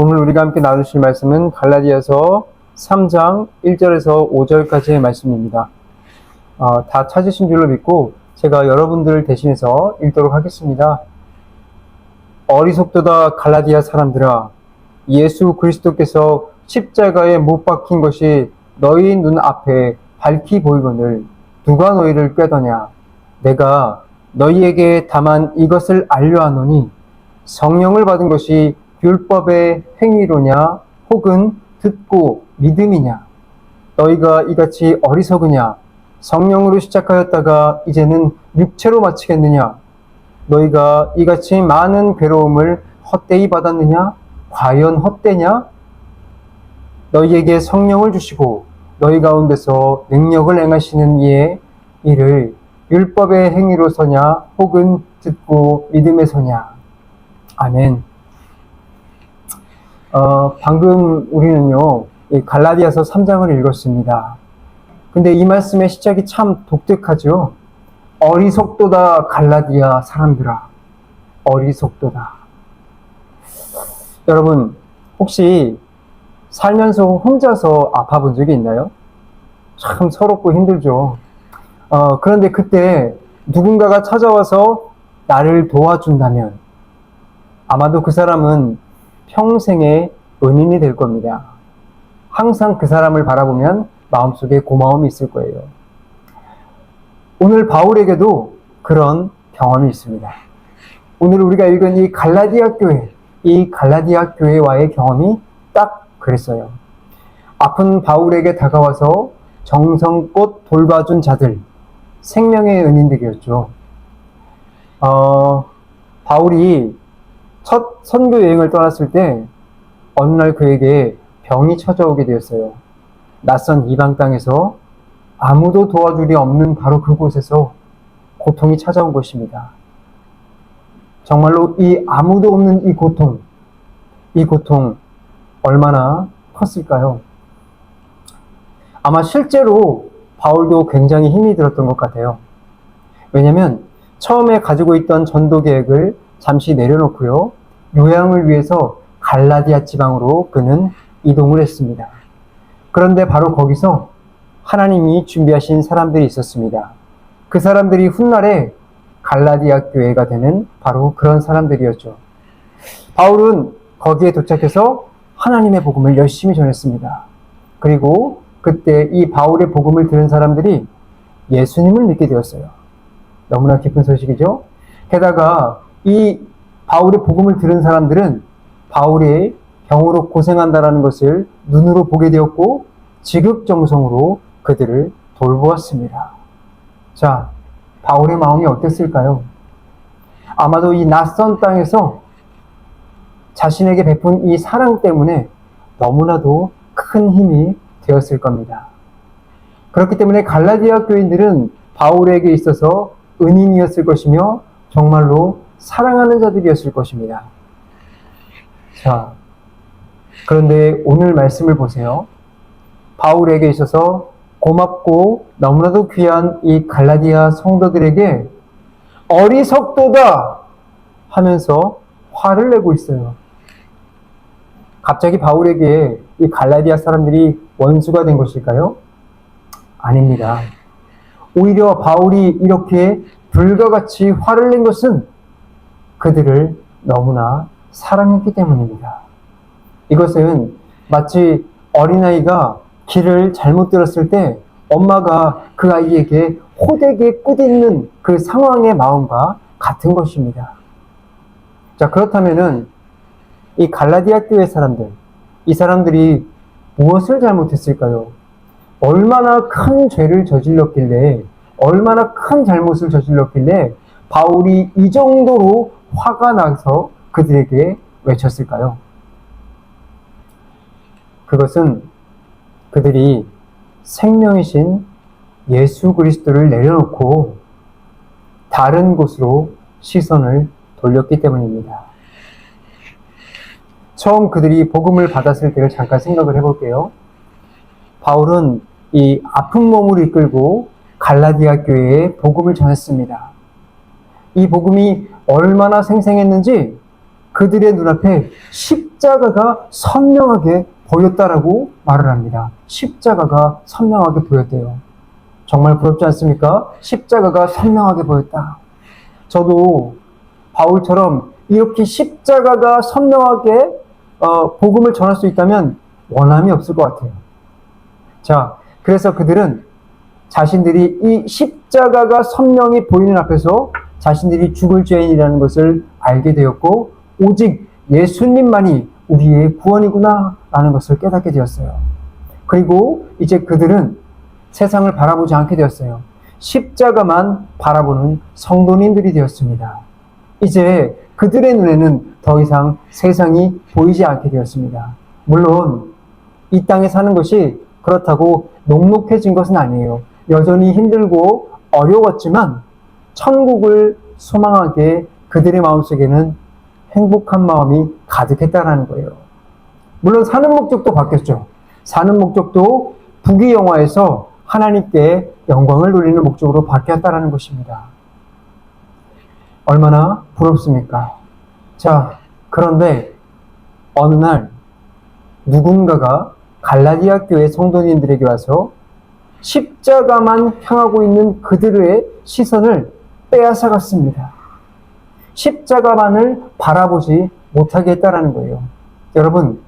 오늘 우리가 함께 나누실 말씀은 갈라디아서 3장 1절에서 5절까지의 말씀입니다. 다 찾으신 줄로 믿고 제가 여러분들을 대신해서 읽도록 하겠습니다. 어리석도다 갈라디아 사람들아, 예수 그리스도께서 십자가에 못 박힌 것이 너희 눈앞에 밝히 보이거늘 누가 너희를 꾀더냐. 내가 너희에게 다만 이것을 알려하노니 성령을 받은 것이 율법의 행위로냐 혹은 듣고 믿음이냐. 너희가 이같이 어리석으냐. 성령으로 시작하였다가 이제는 육체로 마치겠느냐. 너희가 이같이 많은 괴로움을 헛되이 받았느냐. 과연 헛되냐. 너희에게 성령을 주시고 너희 가운데서 능력을 행하시는 이의 이를 율법의 행위로 서냐 혹은 듣고 믿음에 서냐. 아멘. 방금 우리는요, 이 갈라디아서 3장을 읽었습니다. 근데 이 말씀의 시작이 참 독특하죠. 어리석도다 갈라디아 사람들아. 어리석도다. 여러분, 혹시 살면서 혼자서 아파본 적이 있나요? 참 서럽고 힘들죠. 그런데 그때 누군가가 찾아와서 나를 도와준다면 아마도 그 사람은 평생의 은인이 될 겁니다. 항상 그 사람을 바라보면 마음속에 고마움이 있을 거예요. 오늘 바울에게도 그런 경험이 있습니다. 오늘 우리가 읽은 이 갈라디아 교회와의 경험이 딱 그랬어요. 아픈 바울에게 다가와서 정성껏 돌봐준 자들, 생명의 은인들이었죠. 바울이 첫 선교 여행을 떠났을 때 어느 날 그에게 병이 찾아오게 되었어요. 낯선 이방 땅에서 아무도 도와줄이 없는 바로 그곳에서 고통이 찾아온 것입니다. 정말로 이 아무도 없는 이 고통 얼마나 컸을까요? 아마 실제로 바울도 굉장히 힘이 들었던 것 같아요. 왜냐하면 처음에 가지고 있던 전도 계획을 잠시 내려놓고요, 요양을 위해서 갈라디아 지방으로 그는 이동을 했습니다. 그런데 바로 거기서 하나님이 준비하신 사람들이 있었습니다. 그 사람들이 훗날에 갈라디아 교회가 되는 바로 그런 사람들이었죠. 바울은 거기에 도착해서 하나님의 복음을 열심히 전했습니다. 그리고 그때 이 바울의 복음을 들은 사람들이 예수님을 믿게 되었어요. 너무나 기쁜 소식이죠. 게다가 이 바울의 복음을 들은 사람들은 바울의 병으로 고생한다는 것을 눈으로 보게 되었고 지극정성으로 그들을 돌보았습니다. 자, 바울의 마음이 어땠을까요? 아마도 이 낯선 땅에서 자신에게 베푼 이 사랑 때문에 너무나도 큰 힘이 되었을 겁니다. 그렇기 때문에 갈라디아 교인들은 바울에게 있어서 은인이었을 것이며 정말로 사랑하는 자들이었을 것입니다. 자, 그런데 오늘 말씀을 보세요. 바울에게 있어서 고맙고 너무나도 귀한 이 갈라디아 성도들에게 어리석도다 하면서 화를 내고 있어요. 갑자기 바울에게 이 갈라디아 사람들이 원수가 된 것일까요? 아닙니다. 오히려 바울이 이렇게 불과같이 화를 낸 것은 그들을 너무나 사랑했기 때문입니다. 이것은 마치 어린아이가 길을 잘못 들었을 때 엄마가 그 아이에게 호되게 꾸짖는 그 상황의 마음과 같은 것입니다. 자, 그렇다면은 이 갈라디아 교회 사람들, 이 사람들이 무엇을 잘못했을까요? 얼마나 큰 죄를 저질렀길래, 얼마나 큰 잘못을 저질렀길래 바울이 이 정도로 화가 나서 그들에게 외쳤을까요? 그것은 그들이 생명이신 예수 그리스도를 내려놓고 다른 곳으로 시선을 돌렸기 때문입니다. 처음 그들이 복음을 받았을 때를 잠깐 생각을 해볼게요. 바울은 이 아픈 몸을 이끌고 갈라디아 교회에 복음을 전했습니다. 이 복음이 얼마나 생생했는지 그들의 눈앞에 십자가가 선명하게 보였다라고 말을 합니다. 십자가가 선명하게 보였대요. 정말 부럽지 않습니까? 십자가가 선명하게 보였다. 저도 바울처럼 이렇게 십자가가 선명하게 복음을 전할 수 있다면 원함이 없을 것 같아요. 자, 그래서 그들은 자신들이 이 십자가가 선명히 보이는 앞에서 자신들이 죽을 죄인이라는 것을 알게 되었고, 오직 예수님만이 우리의 구원이구나 라는 것을 깨닫게 되었어요. 그리고 이제 그들은 세상을 바라보지 않게 되었어요. 십자가만 바라보는 성도님들이 되었습니다. 이제 그들의 눈에는 더 이상 세상이 보이지 않게 되었습니다. 물론 이 땅에 사는 것이 그렇다고 녹록해진 것은 아니에요. 여전히 힘들고 어려웠지만 천국을 소망하게 그들의 마음속에는 행복한 마음이 가득했다는 거예요. 물론 사는 목적도 바뀌었죠. 사는 목적도 부귀영화에서 하나님께 영광을 돌리는 목적으로 바뀌었다는 것입니다. 얼마나 부럽습니까? 자, 그런데 어느 날 누군가가 갈라디아 교회 성도님들에게 와서 십자가만 향하고 있는 그들의 시선을 빼앗아갔습니다. 십자가만을 바라보지 못하게 했다라는 거예요. 여러분,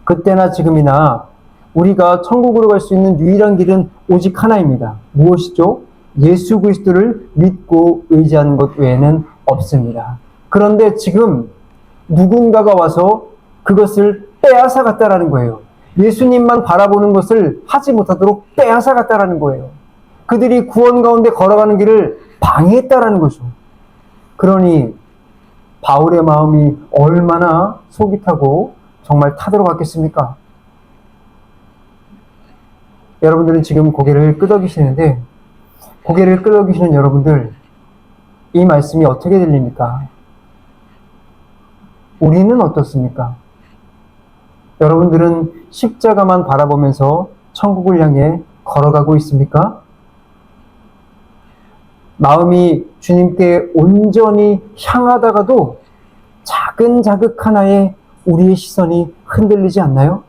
그때나 지금이나 우리가 천국으로 갈 수 있는 유일한 길은 오직 하나입니다. 무엇이죠? 예수 그리스도를 믿고 의지하는 것 외에는 없습니다. 그런데 지금 누군가가 와서 그것을 빼앗아갔다라는 거예요. 예수님만 바라보는 것을 하지 못하도록 빼앗아갔다라는 거예요. 그들이 구원 가운데 걸어가는 길을 방해했다라는 거죠. 그러니 바울의 마음이 얼마나 속이 타고 정말 타들어갔겠습니까? 여러분들은 지금 고개를 끄덕이시는데, 고개를 끄덕이시는 여러분들, 이 말씀이 어떻게 들립니까? 우리는 어떻습니까? 여러분들은 십자가만 바라보면서 천국을 향해 걸어가고 있습니까? 마음이 주님께 온전히 향하다가도 작은 자극 하나에 우리의 시선이 흔들리지 않나요?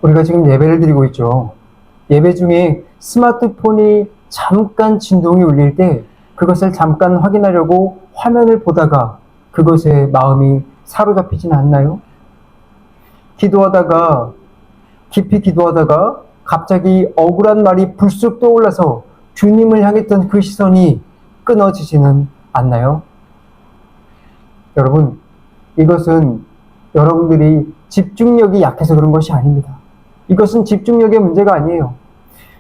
우리가 지금 예배를 드리고 있죠. 예배 중에 스마트폰이 잠깐 진동이 울릴 때 그것을 잠깐 확인하려고 화면을 보다가 그것에 마음이 사로잡히지는 않나요? 기도하다가, 깊이 기도하다가 갑자기 억울한 말이 불쑥 떠올라서 주님을 향했던 그 시선이 끊어지지는 않나요? 여러분, 이것은 여러분들이 집중력이 약해서 그런 것이 아닙니다. 이것은 집중력의 문제가 아니에요.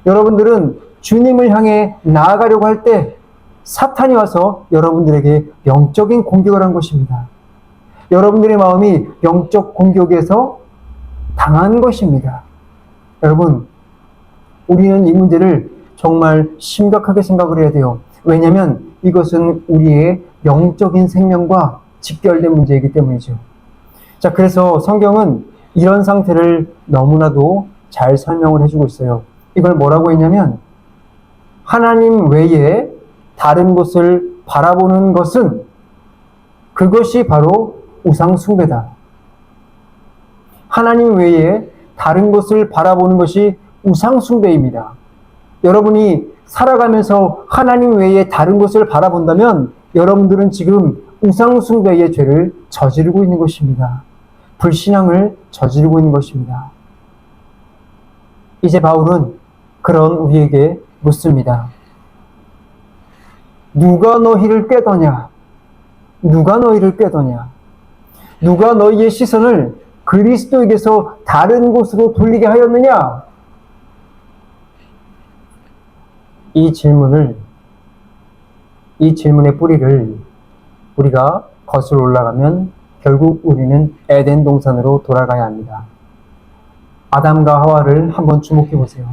여러분들은 주님을 향해 나아가려고 할 때 사탄이 와서 여러분들에게 영적인 공격을 한 것입니다. 여러분들의 마음이 영적 공격에서 당한 것입니다. 여러분, 우리는 이 문제를 정말 심각하게 생각을 해야 돼요. 왜냐하면 이것은 우리의 영적인 생명과 직결된 문제이기 때문이죠. 자, 그래서 성경은 이런 상태를 너무나도 잘 설명을 해주고 있어요. 이걸 뭐라고 했냐면, 하나님 외에 다른 곳을 바라보는 것은 그것이 바로 우상 숭배다. 하나님 외에 다른 것을 바라보는 것이 우상 숭배입니다. 여러분이 살아가면서 하나님 외에 다른 것을 바라본다면 여러분들은 지금 우상 숭배의 죄를 저지르고 있는 것입니다. 불신앙을 저지르고 있는 것입니다. 이제 바울은 그런 우리에게 묻습니다. 누가 너희를 꾀더냐? 누가 너희를 꾀더냐? 누가 너희의 시선을 그리스도에게서 다른 곳으로 돌리게 하였느냐? 이 질문의 뿌리를 우리가 거슬러 올라가면 결국 우리는 에덴 동산으로 돌아가야 합니다. 아담과 하와를 한번 주목해 보세요.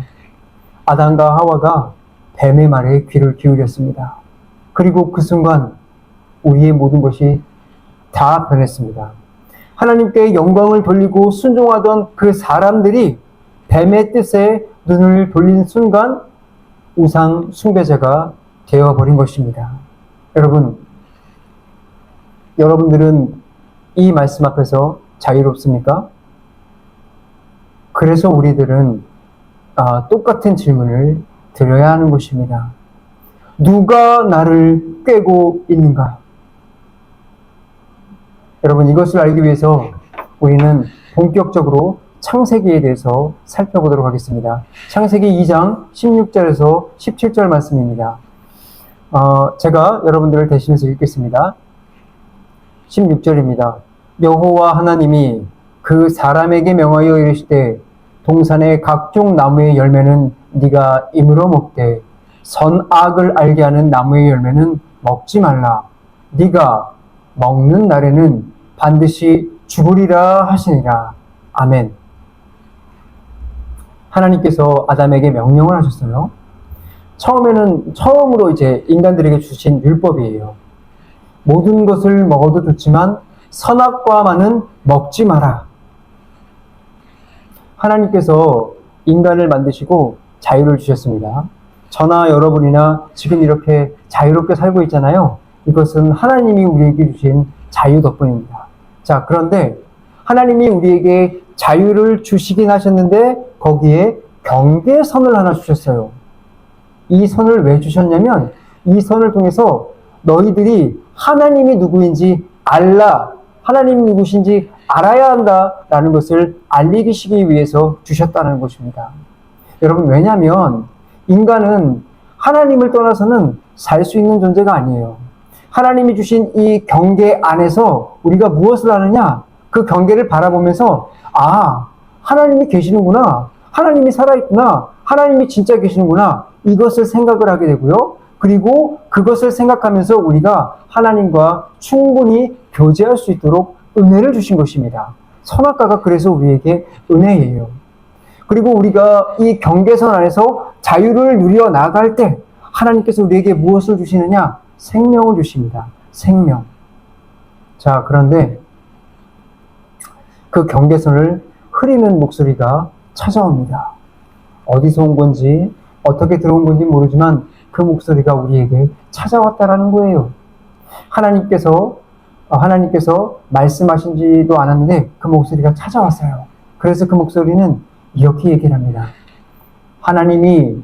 아담과 하와가 뱀의 말에 귀를 기울였습니다. 그리고 그 순간 우리의 모든 것이 다 변했습니다. 하나님께 영광을 돌리고 순종하던 그 사람들이 뱀의 뜻에 눈을 돌린 순간 우상 숭배자가 되어버린 것입니다. 여러분들은 이 말씀 앞에서 자유롭습니까? 그래서 우리들은 똑같은 질문을 드려야 하는 것입니다. 누가 나를 꿰고 있는가? 여러분, 이것을 알기 위해서 우리는 본격적으로 창세기에 대해서 살펴보도록 하겠습니다. 창세기 2장 16절에서 17절 말씀입니다. 제가 여러분들을 대신해서 읽겠습니다. 16절입니다. 여호와 하나님이 그 사람에게 명하여 이르시되 동산의 각종 나무의 열매는 네가 임으로 먹되 선악을 알게 하는 나무의 열매는 먹지 말라. 네가 먹는 날에는 반드시 죽으리라 하시니라. 아멘. 하나님께서 아담에게 명령을 하셨어요. 처음으로 이제 인간들에게 주신 율법이에요. 모든 것을 먹어도 좋지만 선악과만은 먹지 마라. 하나님께서 인간을 만드시고 자유를 주셨습니다. 저나 여러분이나 지금 이렇게 자유롭게 살고 있잖아요. 이것은 하나님이 우리에게 주신 자유 덕분입니다. 자, 그런데 하나님이 우리에게 자유를 주시긴 하셨는데 거기에 경계선을 하나 주셨어요. 이 선을 왜 주셨냐면 이 선을 통해서 너희들이 하나님이 누구인지 하나님이 누구신지 알아야 한다라는 것을 알리시기 위해서 주셨다는 것입니다. 여러분, 왜냐하면 인간은 하나님을 떠나서는 살 수 있는 존재가 아니에요. 하나님이 주신 이 경계 안에서 우리가 무엇을 하느냐? 그 경계를 바라보면서 하나님이 계시는구나. 하나님이 살아있구나. 하나님이 진짜 계시는구나. 이것을 생각을 하게 되고요. 그리고 그것을 생각하면서 우리가 하나님과 충분히 교제할 수 있도록 은혜를 주신 것입니다. 선악과가 그래서 우리에게 은혜예요. 그리고 우리가 이 경계선 안에서 자유를 누려 나갈 때 하나님께서 우리에게 무엇을 주시느냐? 생명을 주십니다. 생명. 자, 그런데 그 경계선을 흐리는 목소리가 찾아옵니다. 어디서 온 건지 어떻게 들어온 건지 모르지만 그 목소리가 우리에게 찾아왔다라는 거예요. 하나님께서 말씀하신지도 않았는데 그 목소리가 찾아왔어요. 그래서 그 목소리는 이렇게 얘기를 합니다. 하나님이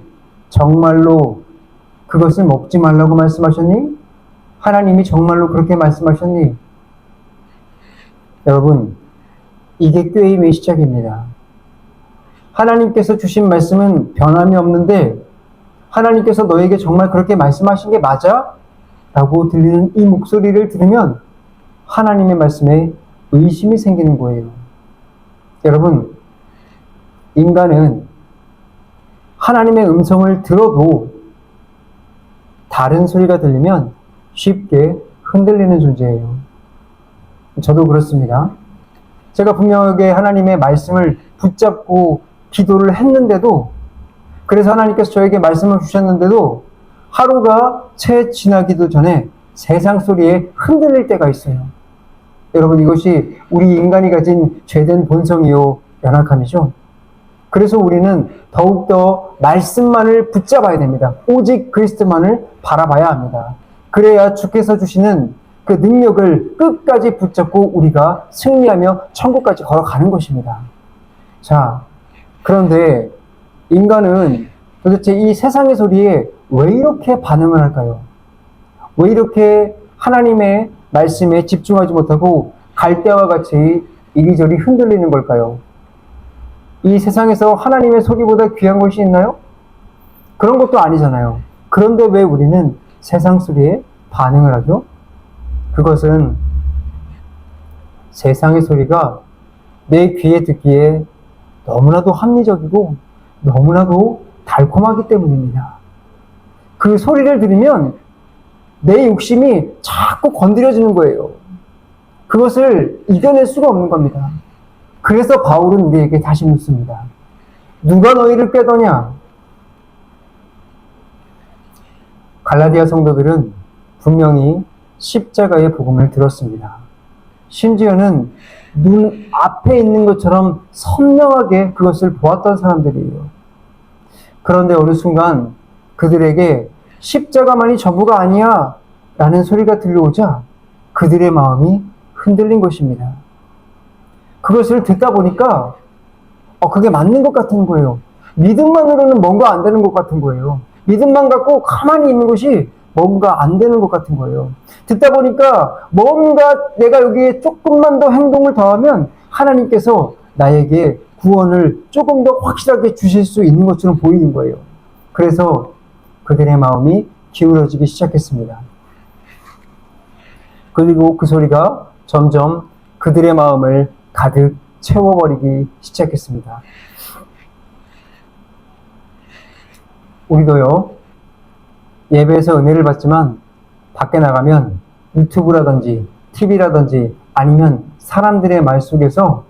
정말로 그것을 먹지 말라고 말씀하셨니? 하나님이 정말로 그렇게 말씀하셨니? 여러분, 이게 꾀임의 시작입니다. 하나님께서 주신 말씀은 변함이 없는데 하나님께서 너에게 정말 그렇게 말씀하신 게 맞아? 라고 들리는 이 목소리를 들으면 하나님의 말씀에 의심이 생기는 거예요. 여러분, 인간은 하나님의 음성을 들어도 다른 소리가 들리면 쉽게 흔들리는 존재예요. 저도 그렇습니다. 제가 분명하게 하나님의 말씀을 붙잡고 기도를 했는데도, 그래서 하나님께서 저에게 말씀을 주셨는데도 하루가 채 지나기도 전에 세상 소리에 흔들릴 때가 있어요. 여러분, 이것이 우리 인간이 가진 죄된 본성이요 연약함이죠. 그래서 우리는 더욱더 말씀만을 붙잡아야 됩니다. 오직 그리스도만을 바라봐야 합니다. 그래야 주께서 주시는 그 능력을 끝까지 붙잡고 우리가 승리하며 천국까지 걸어가는 것입니다. 자, 그런데 인간은 도대체 이 세상의 소리에 왜 이렇게 반응을 할까요? 왜 이렇게 하나님의 말씀에 집중하지 못하고 갈대와 같이 이리저리 흔들리는 걸까요? 이 세상에서 하나님의 소리보다 귀한 것이 있나요? 그런 것도 아니잖아요. 그런데 왜 우리는 세상 소리에 반응을 하죠? 그것은 세상의 소리가 내 귀에 듣기에 너무나도 합리적이고 너무나도 달콤하기 때문입니다. 그 소리를 들으면 내 욕심이 자꾸 건드려지는 거예요. 그것을 이겨낼 수가 없는 겁니다. 그래서 바울은 우리에게 다시 묻습니다. 누가 너희를 꾀더냐? 갈라디아 성도들은 분명히 십자가의 복음을 들었습니다. 심지어는 눈 앞에 있는 것처럼 선명하게 그것을 보았던 사람들이에요. 그런데 어느 순간 그들에게 십자가만이 전부가 아니야 라는 소리가 들려오자 그들의 마음이 흔들린 것입니다. 그것을 듣다 보니까 그게 맞는 것 같은 거예요. 믿음만으로는 뭔가 안 되는 것 같은 거예요. 믿음만 갖고 가만히 있는 것이 뭔가 안 되는 것 같은 거예요. 듣다 보니까 뭔가 내가 여기에 조금만 더 행동을 더하면 하나님께서 나에게 구원을 조금 더 확실하게 주실 수 있는 것처럼 보이는 거예요. 그래서 그들의 마음이 기울어지기 시작했습니다. 그리고 그 소리가 점점 그들의 마음을 가득 채워버리기 시작했습니다. 우리도요, 예배에서 은혜를 받지만 밖에 나가면 유튜브라든지 TV라든지 아니면 사람들의 말 속에서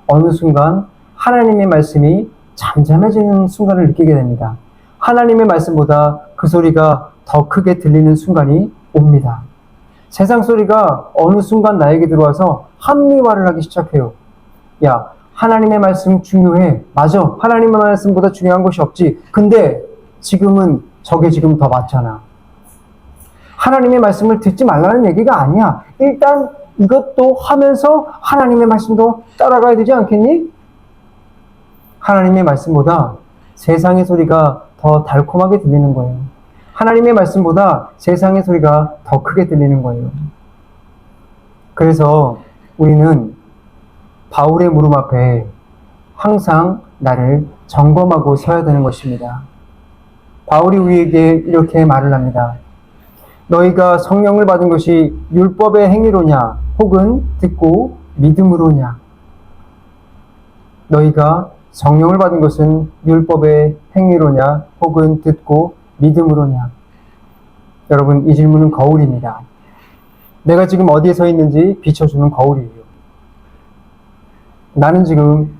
어느 순간 하나님의 말씀이 잠잠해지는 순간을 느끼게 됩니다. 하나님의 말씀보다 그 소리가 더 크게 들리는 순간이 옵니다. 세상 소리가 어느 순간 나에게 들어와서 합리화를 하기 시작해요. 야, 하나님의 말씀 중요해. 맞아. 하나님의 말씀보다 중요한 것이 없지. 근데 지금은 저게 지금 더 맞잖아. 하나님의 말씀을 듣지 말라는 얘기가 아니야. 일단 이것도 하면서 하나님의 말씀도 따라가야 되지 않겠니? 하나님의 말씀보다 세상의 소리가 더 달콤하게 들리는 거예요. 하나님의 말씀보다 세상의 소리가 더 크게 들리는 거예요. 그래서 우리는 바울의 무릎 앞에 항상 나를 점검하고 서야 되는 것입니다. 바울이 우리에게 이렇게 말을 합니다. 너희가 성령을 받은 것이 율법의 행위로냐 혹은 듣고 믿음으로냐. 너희가 성령을 받은 것은 율법의 행위로냐 혹은 듣고 믿음으로냐. 여러분, 이 질문은 거울입니다. 내가 지금 어디에 서 있는지 비춰주는 거울이에요. 나는 지금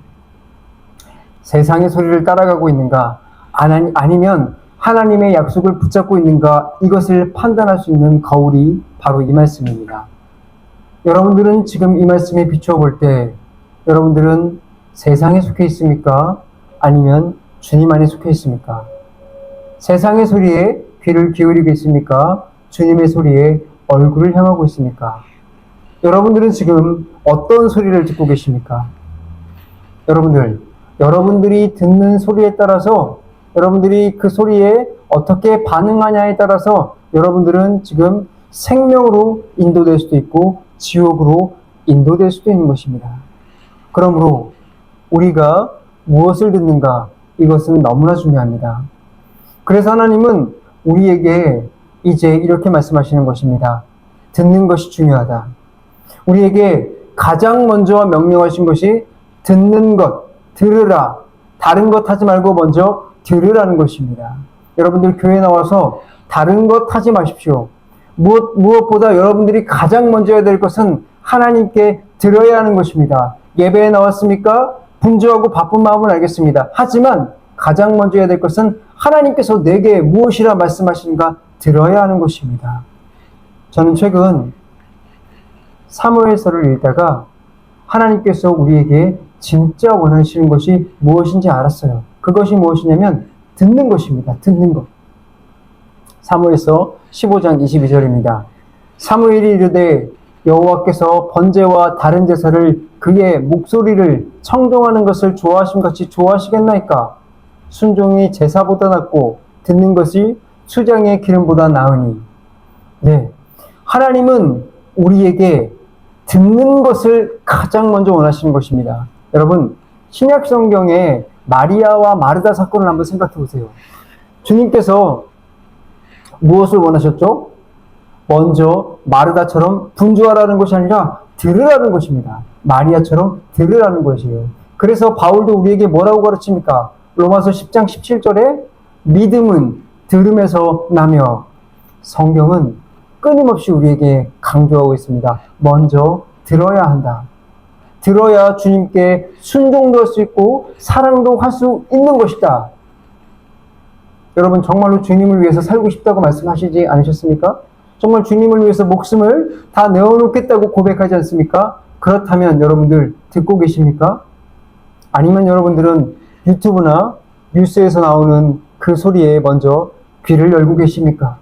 세상의 소리를 따라가고 있는가 아니면 하나님의 약속을 붙잡고 있는가, 이것을 판단할 수 있는 거울이 바로 이 말씀입니다. 여러분들은 지금 이 말씀에 비추어 볼 때 여러분들은 세상에 속해 있습니까? 아니면 주님 안에 속해 있습니까? 세상의 소리에 귀를 기울이고 있습니까? 주님의 소리에 얼굴을 향하고 있습니까? 여러분들은 지금 어떤 소리를 듣고 계십니까? 여러분들이 듣는 소리에 따라서 여러분들이 그 소리에 어떻게 반응하냐에 따라서 여러분들은 지금 생명으로 인도될 수도 있고 지옥으로 인도될 수도 있는 것입니다. 그러므로 우리가 무엇을 듣는가, 이것은 너무나 중요합니다. 그래서 하나님은 우리에게 이제 이렇게 말씀하시는 것입니다. 듣는 것이 중요하다. 우리에게 가장 먼저 명령하신 것이 듣는 것, 들으라. 다른 것 하지 말고 먼저 들으라는 것입니다. 여러분들 교회 나와서 다른 것 하지 마십시오. 무엇보다 여러분들이 가장 먼저 해야 될 것은 하나님께 들어야 하는 것입니다. 예배에 나왔습니까? 분주하고 바쁜 마음은 알겠습니다. 하지만 가장 먼저 해야 될 것은 하나님께서 내게 무엇이라 말씀하시는가 들어야 하는 것입니다. 저는 최근 사무엘서를 읽다가 하나님께서 우리에게 진짜 원하시는 것이 무엇인지 알았어요. 그것이 무엇이냐면 듣는 것입니다. 듣는 것. 사무엘서 15장 22절입니다. 사무엘이 이르되 여호와께서 번제와 다른 제사를 그의 목소리를 청종하는 것을 좋아하심같이 좋아하시겠나이까? 순종이 제사보다 낫고 듣는 것이 수장의 기름보다 나으니. 네, 하나님은 우리에게 듣는 것을 가장 먼저 원하시는 것입니다. 여러분, 신약 성경에 마리아와 마르다 사건을 한번 생각해 보세요. 주님께서 무엇을 원하셨죠? 먼저 마르다처럼 분주하라는 것이 아니라 들으라는 것입니다. 마리아처럼 들으라는 것이에요. 그래서 바울도 우리에게 뭐라고 가르칩니까? 로마서 10장 17절에 믿음은 들음에서 나며, 성경은 끊임없이 우리에게 강조하고 있습니다. 먼저 들어야 한다. 들어야 주님께 순종도 할 수 있고 사랑도 할 수 있는 것이다. 여러분, 정말로 주님을 위해서 살고 싶다고 말씀하시지 않으셨습니까? 정말 주님을 위해서 목숨을 다 내어놓겠다고 고백하지 않습니까? 그렇다면 여러분들 듣고 계십니까? 아니면 여러분들은 유튜브나 뉴스에서 나오는 그 소리에 먼저 귀를 열고 계십니까?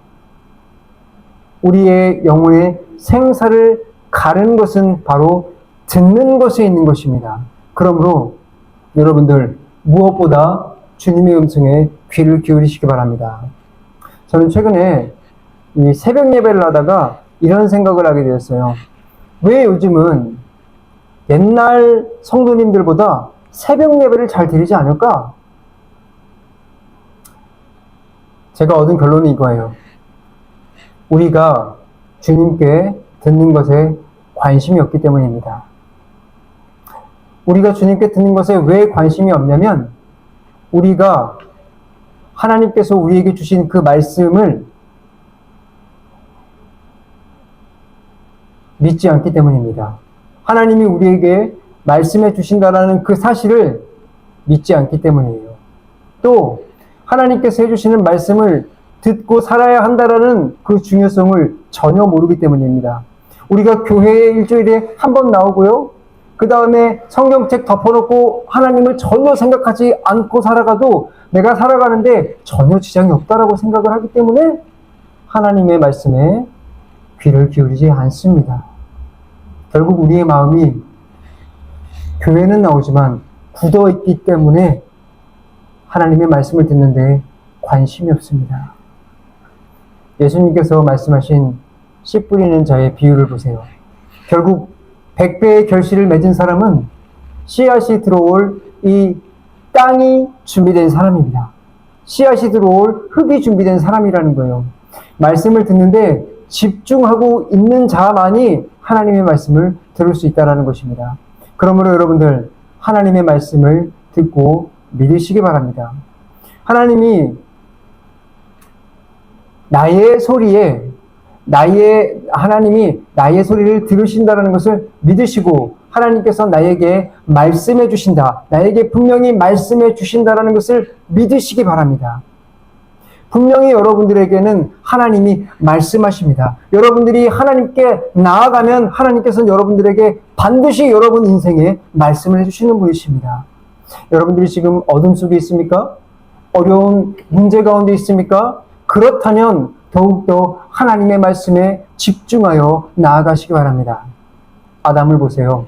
우리의 영혼의 생사를 가는 것은 바로 듣는 것에 있는 것입니다. 그러므로 여러분들 무엇보다 주님의 음성에 귀를 기울이시기 바랍니다. 저는 최근에 이 새벽 예배를 하다가 이런 생각을 하게 되었어요. 왜 요즘은 옛날 성도님들보다 새벽 예배를 잘 드리지 않을까? 제가 얻은 결론은 이거예요. 우리가 주님께 듣는 것에 관심이 없기 때문입니다. 우리가 주님께 듣는 것에 왜 관심이 없냐면 우리가 하나님께서 우리에게 주신 그 말씀을 믿지 않기 때문입니다. 하나님이 우리에게 말씀해 주신다라는 그 사실을 믿지 않기 때문이에요. 또 하나님께서 해주시는 말씀을 듣고 살아야 한다라는 그 중요성을 전혀 모르기 때문입니다. 우리가 교회에 일주일에 한 번 나오고요. 그 다음에 성경책 덮어놓고 하나님을 전혀 생각하지 않고 살아가도 내가 살아가는데 전혀 지장이 없다라고 생각을 하기 때문에 하나님의 말씀에 귀를 기울이지 않습니다. 결국 우리의 마음이 교회는 나오지만 굳어있기 때문에 하나님의 말씀을 듣는데 관심이 없습니다. 예수님께서 말씀하신 씨 뿌리는 자의 비유를 보세요. 결국 100배의 결실을 맺은 사람은 씨앗이 들어올 이 땅이 준비된 사람입니다. 씨앗이 들어올 흙이 준비된 사람이라는 거예요. 말씀을 듣는데 집중하고 있는 자만이 하나님의 말씀을 들을 수 있다는 것입니다. 그러므로 여러분들 하나님의 말씀을 듣고 믿으시기 바랍니다. 하나님이 하나님이 나의 소리를 들으신다는 것을 믿으시고 하나님께서 나에게 말씀해 주신다. 나에게 분명히 말씀해 주신다는 것을 믿으시기 바랍니다. 분명히 여러분들에게는 하나님이 말씀하십니다. 여러분들이 하나님께 나아가면 하나님께서는 여러분들에게 반드시 여러분 인생에 말씀을 해주시는 분이십니다. 여러분들이 지금 어둠 속에 있습니까? 어려운 문제 가운데 있습니까? 그렇다면 더욱더 하나님의 말씀에 집중하여 나아가시기 바랍니다. 아담을 보세요.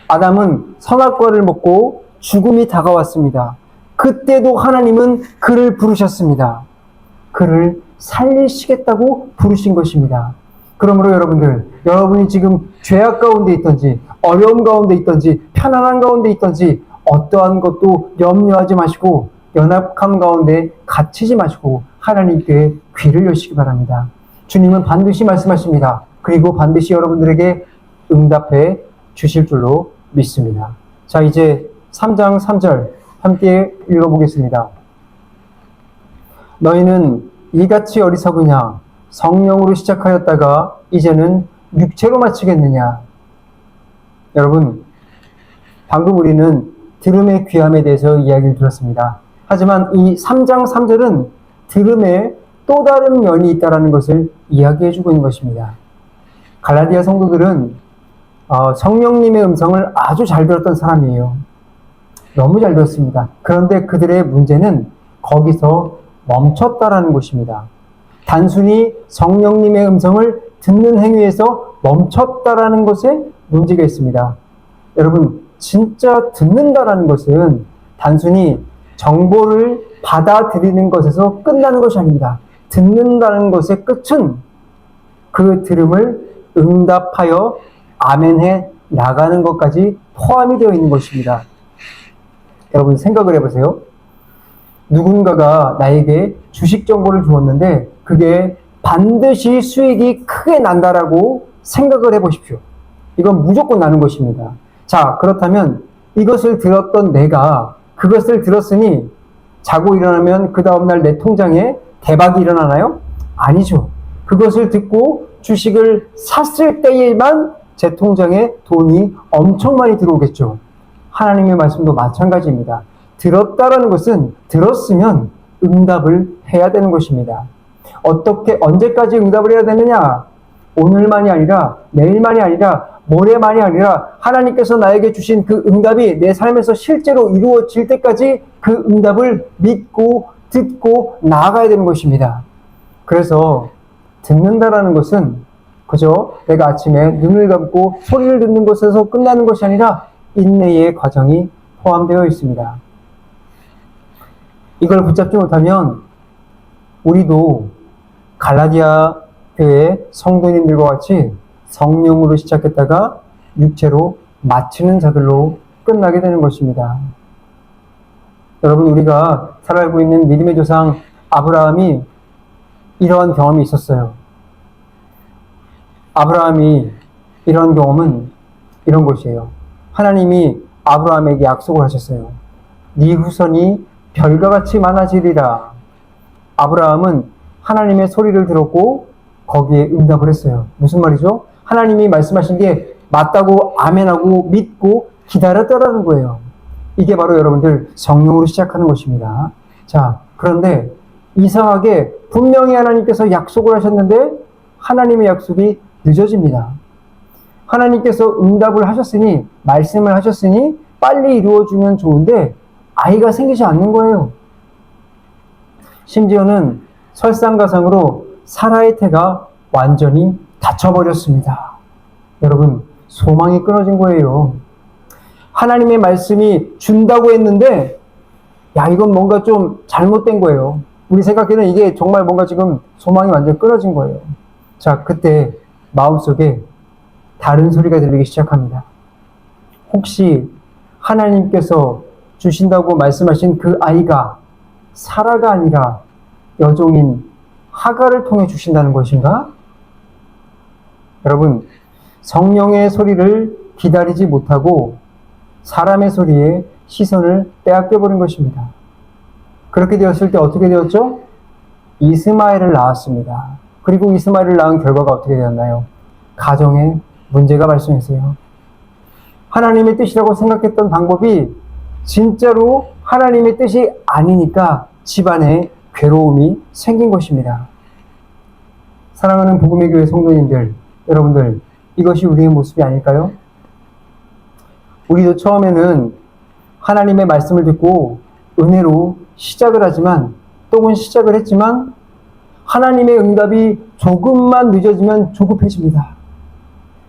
아담은 선악과를 먹고 죽음이 다가왔습니다. 그때도 하나님은 그를 부르셨습니다. 그를 살리시겠다고 부르신 것입니다. 그러므로 여러분들, 여러분이 지금 죄악 가운데 있든지 어려움 가운데 있든지 편안한 가운데 있든지 어떠한 것도 염려하지 마시고 연약함 가운데 갇히지 마시고 하나님께 귀를 여시기 바랍니다. 주님은 반드시 말씀하십니다. 그리고 반드시 여러분들에게 응답해 주실 줄로 믿습니다. 자, 이제 3장 3절 함께 읽어보겠습니다. 너희는 이같이 어리석으냐? 성령으로 시작하였다가 이제는 육체로 마치겠느냐? 여러분, 방금 우리는 들음의 귀함에 대해서 이야기를 들었습니다. 하지만 이 3장 3절은 들음에 또 다른 면이 있다는 것을 이야기해주고 있는 것입니다. 갈라디아 성도들은 성령님의 음성을 아주 잘 들었던 사람이에요. 너무 잘 들었습니다. 그런데 그들의 문제는 거기서 멈췄다라는 것입니다. 단순히 성령님의 음성을 듣는 행위에서 멈췄다라는 것에 문제가 있습니다. 여러분, 진짜 듣는다라는 것은 단순히 정보를 받아들이는 것에서 끝나는 것이 아닙니다. 듣는다는 것의 끝은 그 들음을 응답하여 아멘해 나가는 것까지 포함이 되어 있는 것입니다. 여러분 생각을 해보세요. 누군가가 나에게 주식 정보를 주었는데 그게 반드시 수익이 크게 난다라고 생각을 해보십시오. 이건 무조건 나는 것입니다. 자, 그렇다면 이것을 들었던 내가 그것을 들었으니 자고 일어나면 그 다음날 내 통장에 대박이 일어나나요? 아니죠. 그것을 듣고 주식을 샀을 때에만 제 통장에 돈이 엄청 많이 들어오겠죠. 하나님의 말씀도 마찬가지입니다. 들었다라는 것은 들었으면 응답을 해야 되는 것입니다. 어떻게, 언제까지 응답을 해야 되느냐? 오늘만이 아니라, 내일만이 아니라, 모레만이 아니라 하나님께서 나에게 주신 그 응답이 내 삶에서 실제로 이루어질 때까지 그 응답을 믿고 듣고 나아가야 되는 것입니다. 그래서 듣는다라는 것은 그저 내가 아침에 눈을 감고 소리를 듣는 것에서 끝나는 것이 아니라 인내의 과정이 포함되어 있습니다. 이걸 붙잡지 못하면 우리도 갈라디아 교회 성도님들과 같이 성령으로 시작했다가 육체로 마치는 자들로 끝나게 되는 것입니다. 여러분, 우리가 잘 알고 있는 믿음의 조상 아브라함이 이러한 경험이 있었어요. 아브라함이 이런 경험은 이런 것이에요. 하나님이 아브라함에게 약속을 하셨어요. 네 후손이 별과 같이 많아지리라. 아브라함은 하나님의 소리를 들었고 거기에 응답을 했어요. 무슨 말이죠? 하나님이 말씀하신 게 맞다고 아멘하고 믿고 기다렸다라는 거예요. 이게 바로 여러분들 성령으로 시작하는 것입니다. 자, 그런데 이상하게 분명히 하나님께서 약속을 하셨는데 하나님의 약속이 늦어집니다. 하나님께서 응답을 하셨으니, 말씀을 하셨으니 빨리 이루어주면 좋은데 아이가 생기지 않는 거예요. 심지어는 설상가상으로 사라의 태가 완전히 닫혀버렸습니다. 여러분, 소망이 끊어진 거예요. 하나님의 말씀이 준다고 했는데 야, 이건 뭔가 좀 잘못된 거예요. 우리 생각에는 이게 정말 뭔가 지금 소망이 완전 끊어진 거예요. 자, 그때 마음속에 다른 소리가 들리기 시작합니다. 혹시 하나님께서 주신다고 말씀하신 그 아이가 사라가 아니라 여종인 하가를 통해 주신다는 것인가? 여러분, 성령의 소리를 기다리지 못하고 사람의 소리에 시선을 빼앗겨버린 것입니다. 그렇게 되었을 때 어떻게 되었죠? 이스마엘을 낳았습니다. 그리고 이스마엘을 낳은 결과가 어떻게 되었나요? 가정에 문제가 발생했어요. 하나님의 뜻이라고 생각했던 방법이 진짜로 하나님의 뜻이 아니니까 집안에 괴로움이 생긴 것입니다. 사랑하는 복음의 교회 성도님들, 여러분들, 이것이 우리의 모습이 아닐까요? 우리도 처음에는 하나님의 말씀을 듣고 은혜로 시작을 하지만, 또는 시작을 했지만 하나님의 응답이 조금만 늦어지면 조급해집니다.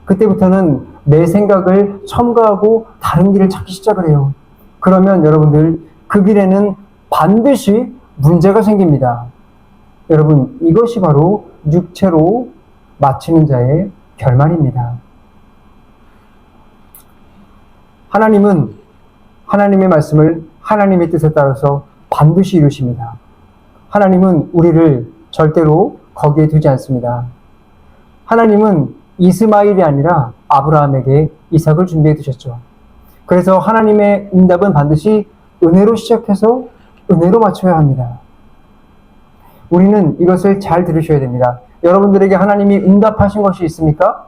그때부터는 내 생각을 첨가하고 다른 길을 찾기 시작을 해요. 그러면 여러분들, 그 길에는 반드시 문제가 생깁니다. 여러분, 이것이 바로 육체로 마치는 자의 결말입니다. 하나님은 하나님의 말씀을 하나님의 뜻에 따라서 반드시 이루십니다. 하나님은 우리를 절대로 거기에 두지 않습니다. 하나님은 이스마엘이 아니라 아브라함에게 이삭을 준비해 두셨죠. 그래서 하나님의 응답은 반드시 은혜로 시작해서 은혜로 마쳐야 합니다. 우리는 이것을 잘 들으셔야 됩니다. 여러분들에게 하나님이 응답하신 것이 있습니까?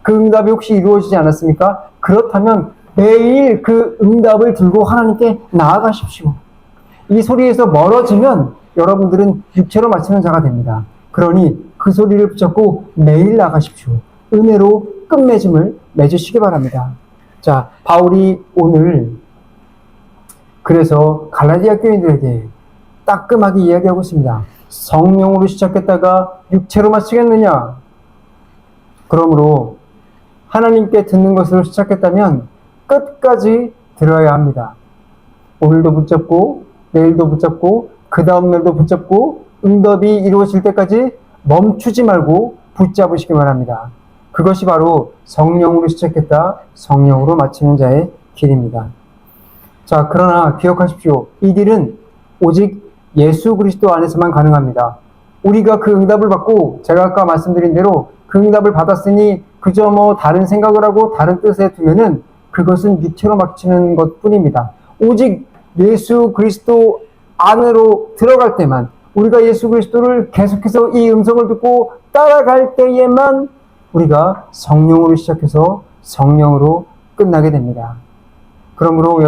그 응답이 혹시 이루어지지 않았습니까? 그렇다면 매일 그 응답을 들고 하나님께 나아가십시오. 이 소리에서 멀어지면 여러분들은 육체로 마치는 자가 됩니다. 그러니 그 소리를 붙잡고 매일 나가십시오. 은혜로 끝맺음을 맺으시기 바랍니다. 자, 바울이 오늘 그래서 갈라디아 교인들에게 따끔하게 이야기하고 있습니다. 성령으로 시작했다가 육체로 마치겠느냐? 그러므로 하나님께 듣는 것으로 시작했다면 끝까지 들어야 합니다. 오늘도 붙잡고 내일도 붙잡고 그 다음날도 붙잡고 응답이 이루어질 때까지 멈추지 말고 붙잡으시기 바랍니다. 그것이 바로 성령으로 시작했다 성령으로 마치는 자의 길입니다. 자, 그러나 기억하십시오. 이 길은 오직 예수 그리스도 안에서만 가능합니다. 우리가 그 응답을 받고 제가 아까 말씀드린 대로 그 응답을 받았으니 그저 다른 생각을 하고 다른 뜻에 두면은 그것은 육체로 마치는 것 뿐입니다. 오직 예수 그리스도 안으로 들어갈 때만, 우리가 예수 그리스도를 계속해서 이 음성을 듣고 따라갈 때에만 우리가 성령으로 시작해서 성령으로 끝나게 됩니다. 그러므로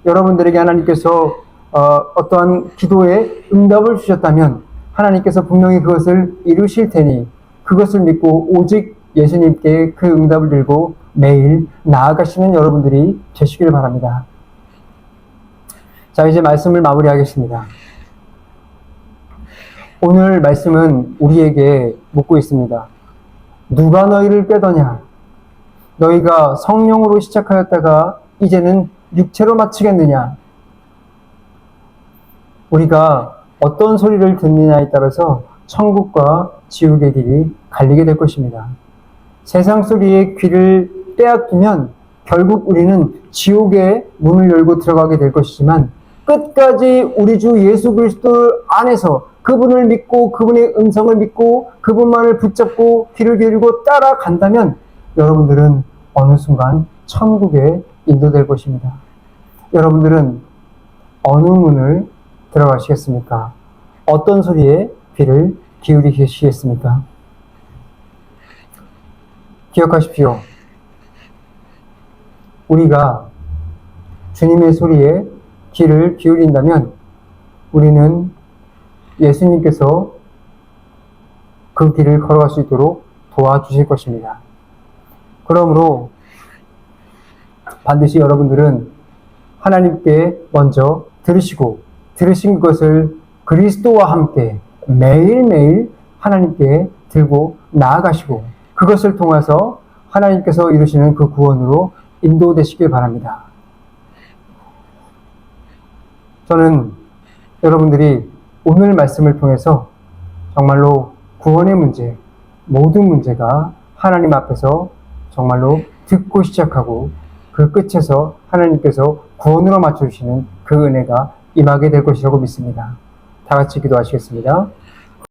여러분들에게 하나님께서 어떠한 기도에 응답을 주셨다면 하나님께서 분명히 그것을 이루실 테니 그것을 믿고 오직 예수님께 그 응답을 들고 매일 나아가시는 여러분들이 되시길 바랍니다. 자, 이제 말씀을 마무리하겠습니다. 오늘 말씀은 우리에게 묻고 있습니다. 누가 너희를 빼더냐? 너희가 성령으로 시작하였다가 이제는 육체로 마치겠느냐? 우리가 어떤 소리를 듣느냐에 따라서 천국과 지옥의 길이 갈리게 될 것입니다. 세상 소리에 귀를 빼앗기면 결국 우리는 지옥의 문을 열고 들어가게 될 것이지만, 끝까지 우리 주 예수 그리스도 안에서 그분을 믿고 그분의 음성을 믿고 그분만을 붙잡고 귀를 기울이고 따라간다면 여러분들은 어느 순간 천국에 인도될 것입니다. 여러분들은 어느 문을 들어가시겠습니까? 어떤 소리에 귀를 기울이시겠습니까? 기억하십시오. 우리가 주님의 소리에 귀를 기울인다면 우리는 예수님께서 그 길을 걸어갈 수 있도록 도와주실 것입니다. 그러므로 반드시 여러분들은 하나님께 먼저 들으시고, 들으신 것을 그리스도와 함께 매일매일 하나님께 들고 나아가시고, 그것을 통해서 하나님께서 이루시는 그 구원으로 인도되시길 바랍니다. 저는 여러분들이 오늘 말씀을 통해서 정말로 구원의 문제, 모든 문제가 하나님 앞에서 정말로 듣고 시작하고 그 끝에서 하나님께서 구원으로 맞춰주시는 그 은혜가 임하게 될 것이라고 믿습니다. 다 같이 기도하시겠습니다.